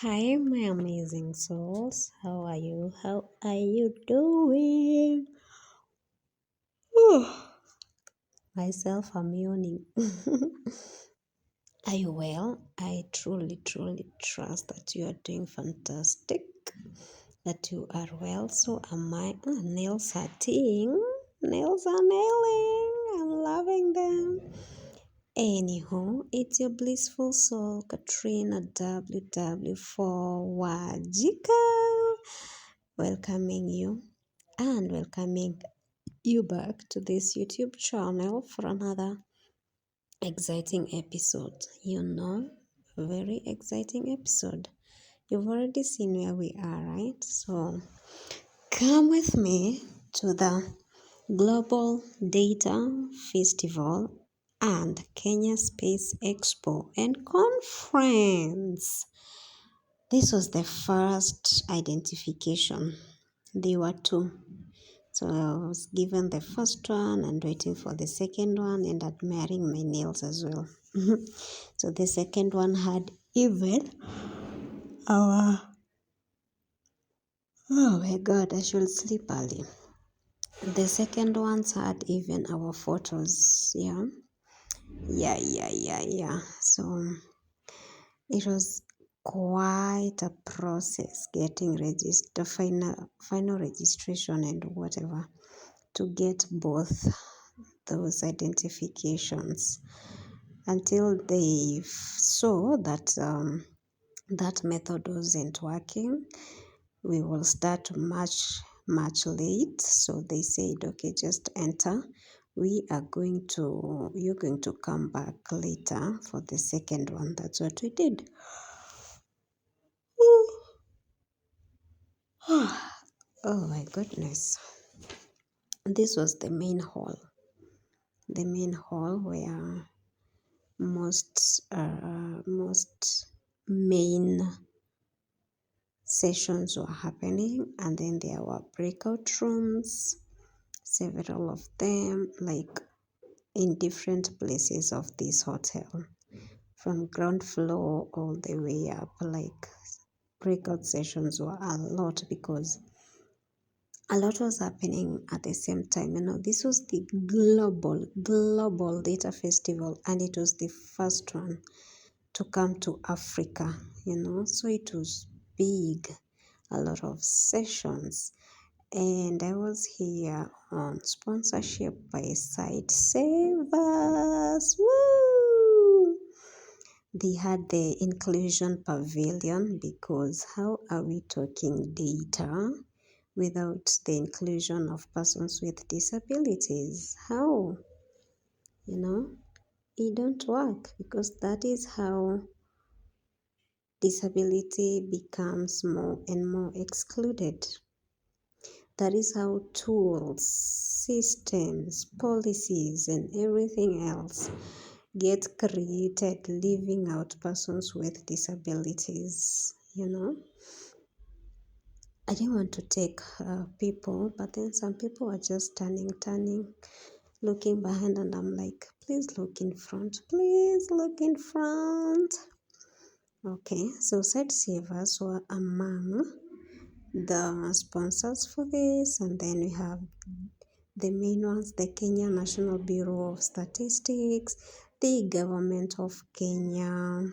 Hi, my amazing souls. How are you? How are you doing? Myself, I'm yawning. Are you well? I truly trust that you are doing fantastic, that you are well. So am I. Nails are ting. Nails are nailing. I'm loving them. Anywho, it's your blissful soul, Katrina WW4 Wajika, welcoming you and welcoming you back to this YouTube channel for another exciting episode. A very exciting episode. You've already seen where we are, right? So come with me to the Global Data Festival and Kenya Space Expo and Conference. This was the first identification. There were two. So I was given the first one and waiting for the second one and admiring my nails as well. So the second one had even our, oh my God, I should sleep early. The second ones had even our photos. Yeah. So it was quite a process getting final registration and whatever to get both those identifications until they saw that that method wasn't working. We will start much late, so they said, okay, just enter. You're going to come back later for the second one. That's what we did. Oh my goodness. This was the main hall where most main sessions were happening, and then there were breakout rooms, several of them, like in different places of this hotel, from ground floor all the way up. Like breakout sessions were a lot because a lot was happening at the same time. This was the global data festival, and it was the first one to come to Africa, so it was big, a lot of sessions. And I was here on sponsorship by Site Savers. Woo! They had the inclusion pavilion, because how are we talking data without the inclusion of persons with disabilities? How? It don't work, because that is how disability becomes more and more excluded. That is how tools, systems, policies, and everything else get created, leaving out persons with disabilities. I didn't want to take people, but then some people are just turning, looking behind, and I'm like, please look in front, please look in front. Okay, so Site Savers were among the sponsors for this, and then we have the main ones: the Kenya National Bureau of Statistics, the Government of Kenya,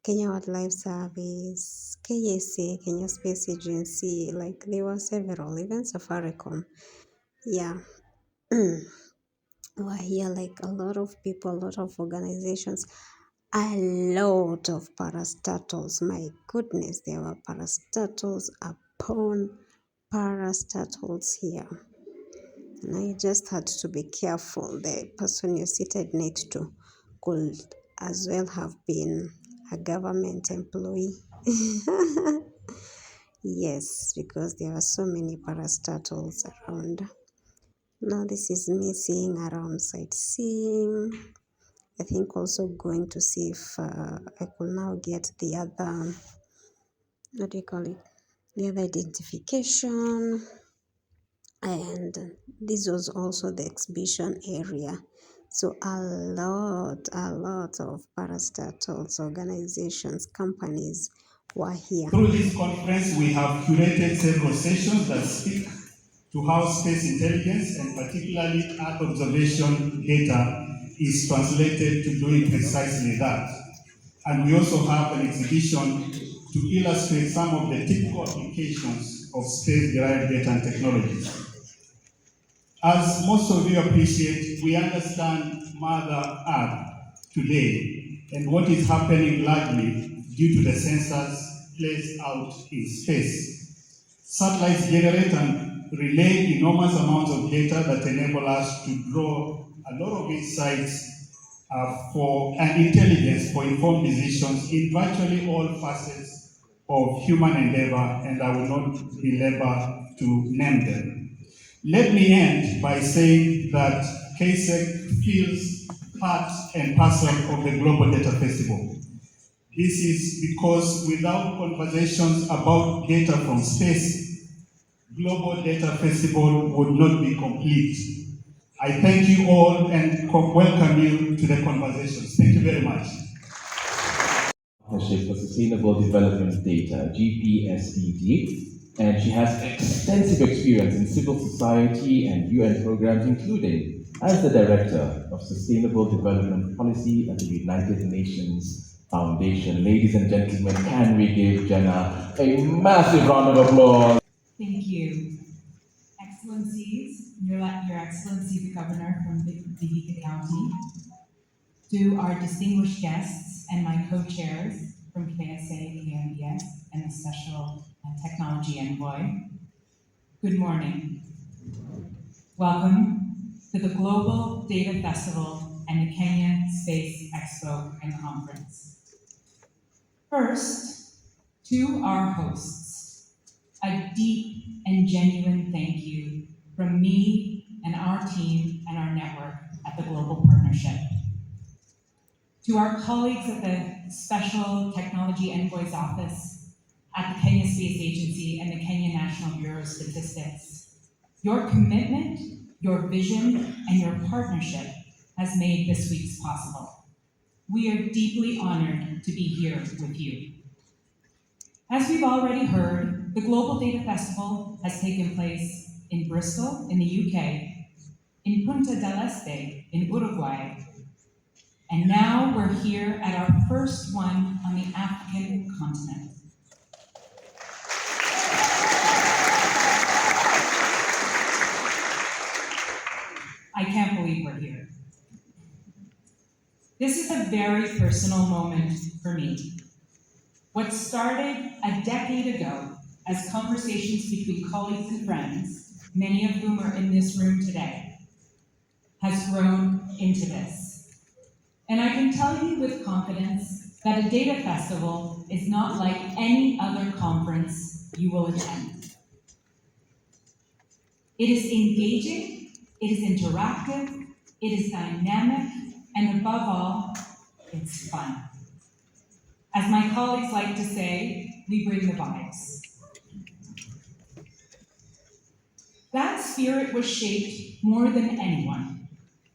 Kenya Wildlife Service, KSA, Kenya Space Agency. Like there were several, even Safaricom. Yeah. Were here, like a lot of people, a lot of organizations, a lot of parastatals. My goodness, there were parastatals upon parastatals here. You just had to be careful. The person you're seated next to could as well have been a government employee. Yes, because there are so many parastatals around. Now this is me seeing around, sightseeing. I think also going to see if I could now get the other, what do you call it? The other identification. And this was also the exhibition area. So a lot of parastatals, organizations, companies were here. Through this conference, we have curated several sessions that speak to how space intelligence and particularly Earth observation data is translated to doing precisely that. And we also have an exhibition to illustrate some of the typical applications of space-derived data and technologies. As most of you appreciate, we understand Mother Earth today and what is happening largely due to the sensors placed out in space. Satellites generate and relay enormous amounts of data that enable us to draw a lot of insights and intelligence for informed decisions in virtually all facets of human endeavor, and I will not belabor to name them. Let me end by saying that KSEC feels part and parcel of the Global Data Festival. This is because without conversations about data from space, Global Data Festival would not be complete. I thank you all and welcome you to the conversations. Thank you very much. Partnership for Sustainable Development Data, GPSDD, and she has extensive experience in civil society and UN programs, including as the Director of Sustainable Development Policy at the United Nations Foundation. Ladies and gentlemen, can we give Jenna a massive round of applause? Thank you. Excellencies, Your Excellency the Governor from Vihiga County, to our distinguished guests and my co-chairs from KSA, KMBS, and the Special Technology Envoy, good morning. Welcome to the Global Data Festival and the Kenya Space Expo and Conference. First, to our hosts, a deep and genuine thank you from me and our team and our network at the Global Partnership. To our colleagues at the Special Technology Envoy's Office at the Kenya Space Agency and the Kenya National Bureau of Statistics, your commitment, your vision, and your partnership has made this week's possible. We are deeply honored to be here with you. As we've already heard, the Global Data Festival has taken place in Bristol, in the UK, in Punta del Este, in Uruguay, and now we're here at our first one on the African continent. I can't believe we're here. This is a very personal moment for me. What started a decade ago as conversations between colleagues and friends, many of whom are in this room today, has grown into this. And I can tell you with confidence that a data festival is not like any other conference you will attend. It is engaging, it is interactive, it is dynamic, and above all, it's fun. As my colleagues like to say, we bring the vibes. That spirit was shaped more than anyone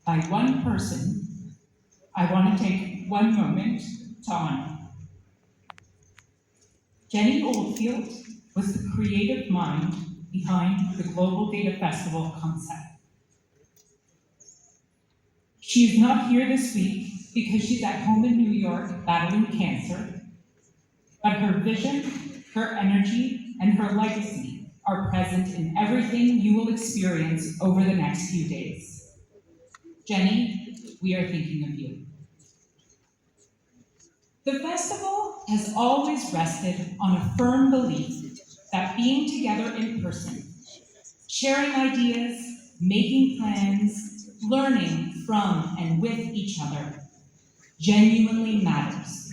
by one person I want to take one moment to honor. Jenny Oldfield was the creative mind behind the Global Data Festival concept. She is not here this week because she's at home in New York battling cancer, but her vision, her energy, and her legacy are present in everything you will experience over the next few days. Jenny, we are thinking of you. The festival has always rested on a firm belief that being together in person, sharing ideas, making plans, learning from and with each other genuinely matters.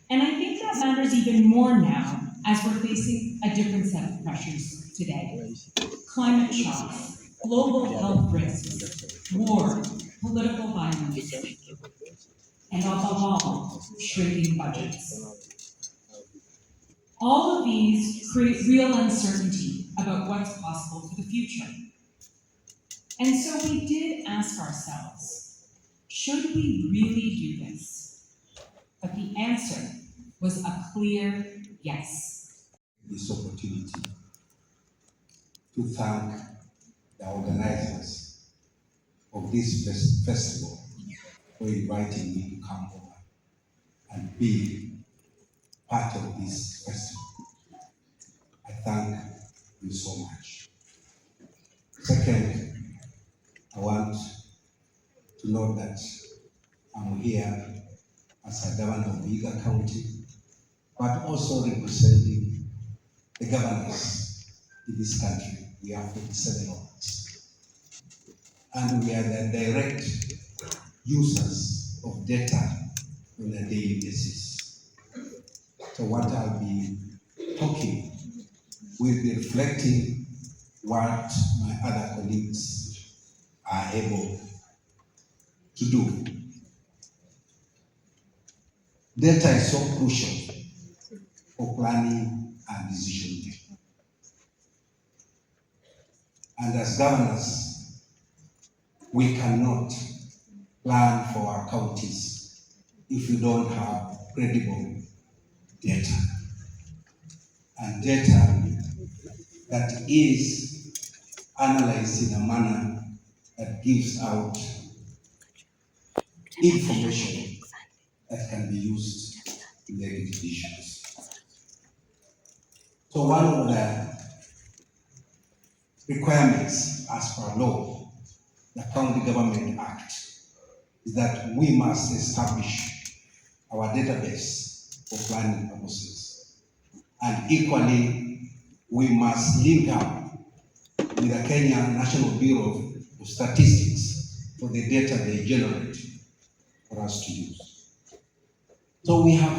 And I think that matters even more now as we're facing a different set of pressures today. Climate shocks, global health risks, war, political violence, and above all, shrinking budgets. All of these create real uncertainty about what's possible for the future. And so we did ask ourselves, should we really do this? But the answer was a clear yes. This opportunity to thank the organizers of this festival for inviting me to come over and be part of this festival. I thank you so much. Second, I want to note that I'm here as a governor of Vihiga County, but also representing the governors in this country. We have 47 of us. And we are the direct users of data on a daily basis. So what I'll be talking will be reflecting what my other colleagues are able to do. Data is so crucial for planning and decision making. And as governors, we cannot plan for our counties if we don't have credible data. And data that is analyzed in a manner that gives out information that can be used in making decisions. So one of the requirements as per law, the County Government Act, is that we must establish our database for planning purposes. And equally, we must link up with the Kenya National Bureau of Statistics for the data they generate for us to use. So we have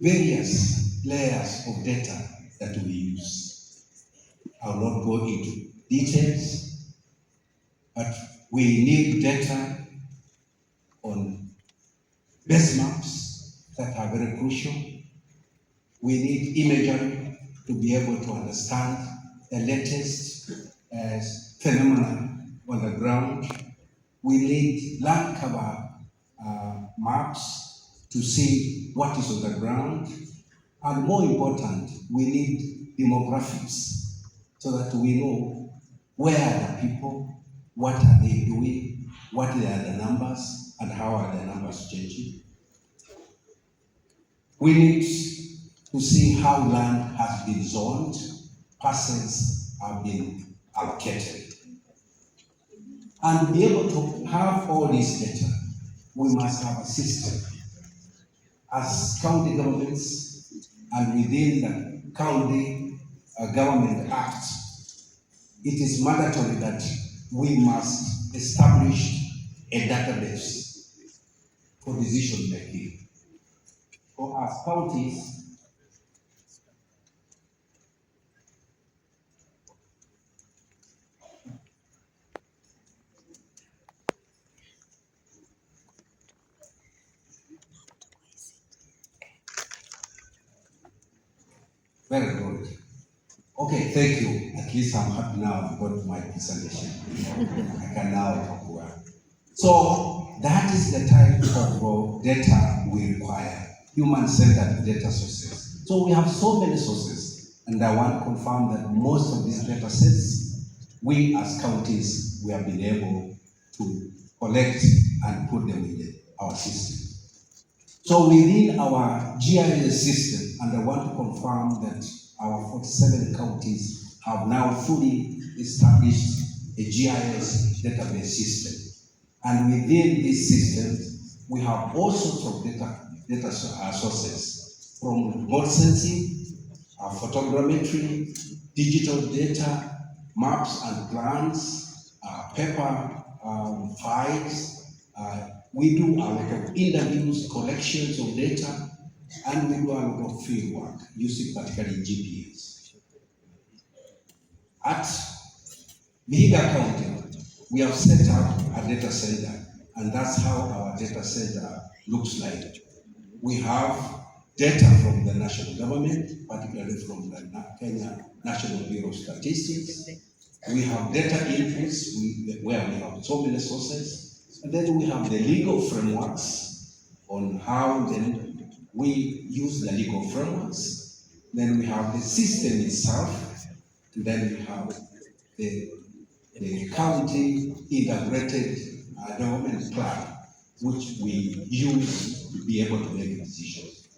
various layers of data that we use. I will not go into details, but we need data on base maps that are very crucial. We need imagery to be able to understand the latest phenomena on the ground. We need land cover maps to see what is on the ground. And more important, we need demographics so that we know where are the people, what are they doing, what are the numbers, and how are the numbers changing. We need to see how land has been zoned, parcels have been allocated. And to be able to have all this data, we must have a system. As county governments and within the County Government Act, it is mandatory that we must establish a database for decision making. For as counties, very good. Okay, thank you. At least I'm happy now I've got my presentation. I can now talk well. So that is the type of data we require, human-centered data sources. So we have so many sources, and I want to confirm that most of these data sets, we as counties, we have been able to collect and put them in our system. So within our GIS system, and I want to confirm that our 47 counties have now fully established a GIS database system. And within this system, we have all sorts of data sources, from remote sensing, photogrammetry, digital data, maps and plans, paper files. We do a lot of interviews, collections of data, and we do a lot of field work using particularly GPS. At Vihiga County, we have set up a data center, and that's how our data center looks like. We have data from the national government, particularly from the Kenya National Bureau of Statistics. We have data inputs where we have so many sources. And then we have the legal frameworks on how then we use the legal frameworks, then we have the system itself, and then we have the county integrated development plan, which we use to be able to make decisions.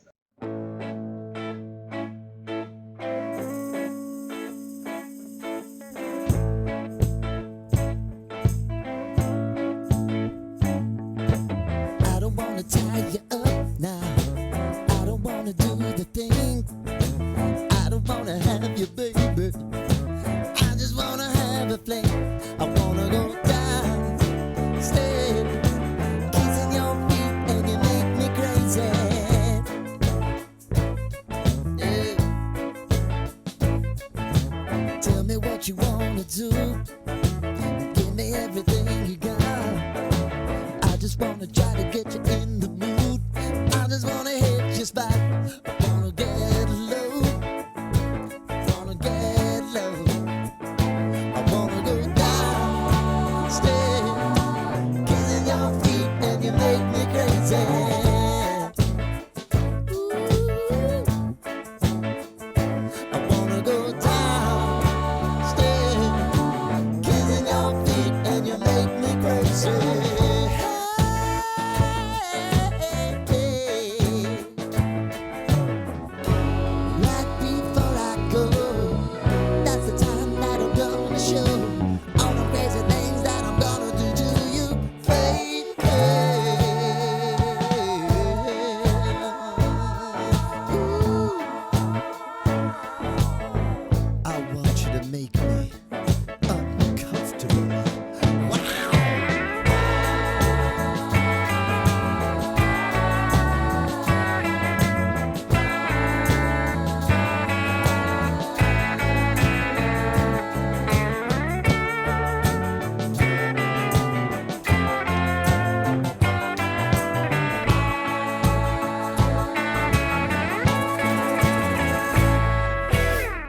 I don't wanna tie you up now. I don't wanna do the thing. I don't wanna have you, baby. I just wanna have a fling. I wanna go down, stay, kissing your feet, and you make me crazy. Yeah. Tell me what you wanna do. Give me everything you got. I just wanna try to get you in the mood. I just wanna hit your spot. I wanna get low. Wanna get low. I wanna go down, stay, kissing your feet, and you make me crazy. Ooh. I wanna go down, stay, kissing your feet, and you make me crazy. Right before I go, that's the time that I'm gonna show all the crazy things that I'm gonna do to you, baby. Ooh. I want you to make me uncomfortable. Wow.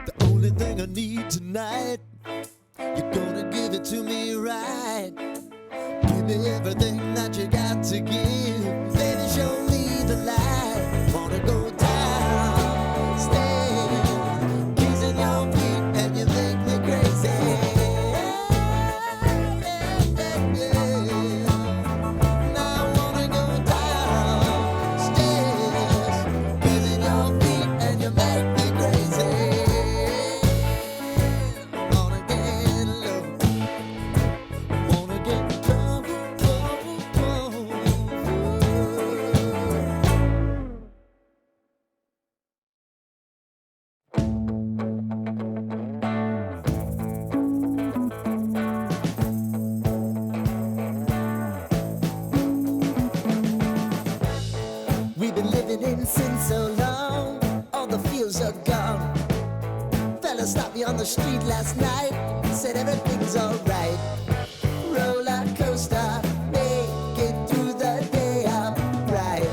The only thing I need tonight, you're gonna give it to me right. Give me everything that you got to give. Baby, show me the light. Wanna go down, stay, kissing your feet, and you make me crazy. Now I wanna go downstairs, kissing your feet, and you make me crazy. Wanna get low, wanna get low. We've been living in sin so long, all the feels are gone. Fella stopped me on the street last night, said everything's alright. Roller coaster, make it through the day upright.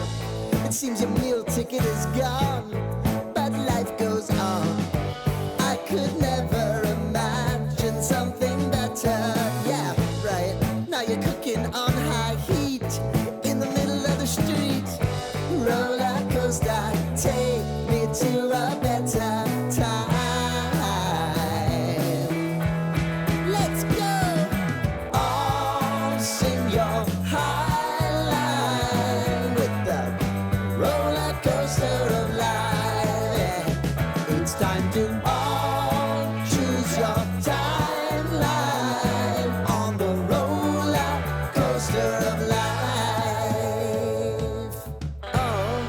It seems your meal ticket is gone, but life goes on. I could never imagine something better. Yeah, right. Now you're cooking on high heat in the middle of the street. Roller coaster, take me to a better time. Let's go. All sing your high line with the roller coaster of life. Yeah. It's time to all choose your timeline on the roller coaster of life. Oh.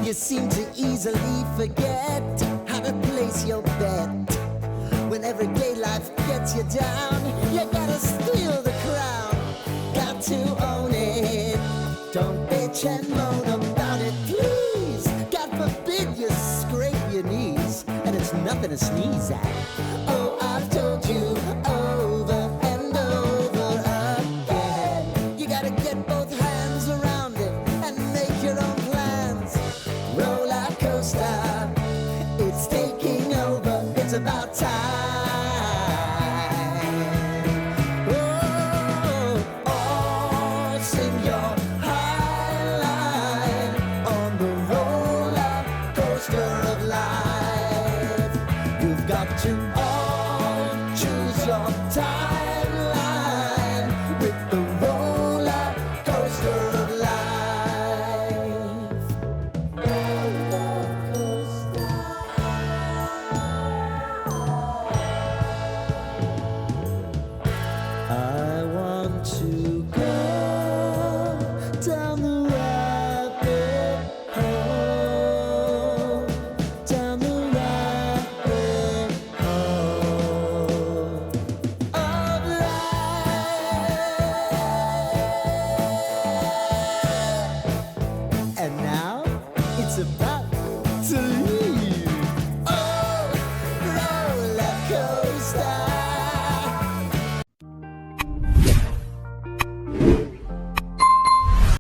You seem to easily forget how to place your bet. When everyday life gets you down, you gotta steal the crown. Got to own it. Don't bitch and moan about it, please. God forbid you scrape your knees, and it's nothing to sneeze at. Oh, I've told you over and over again. You gotta get both hands around it and make your own plans. Roller coaster, it's taking over. It's about time.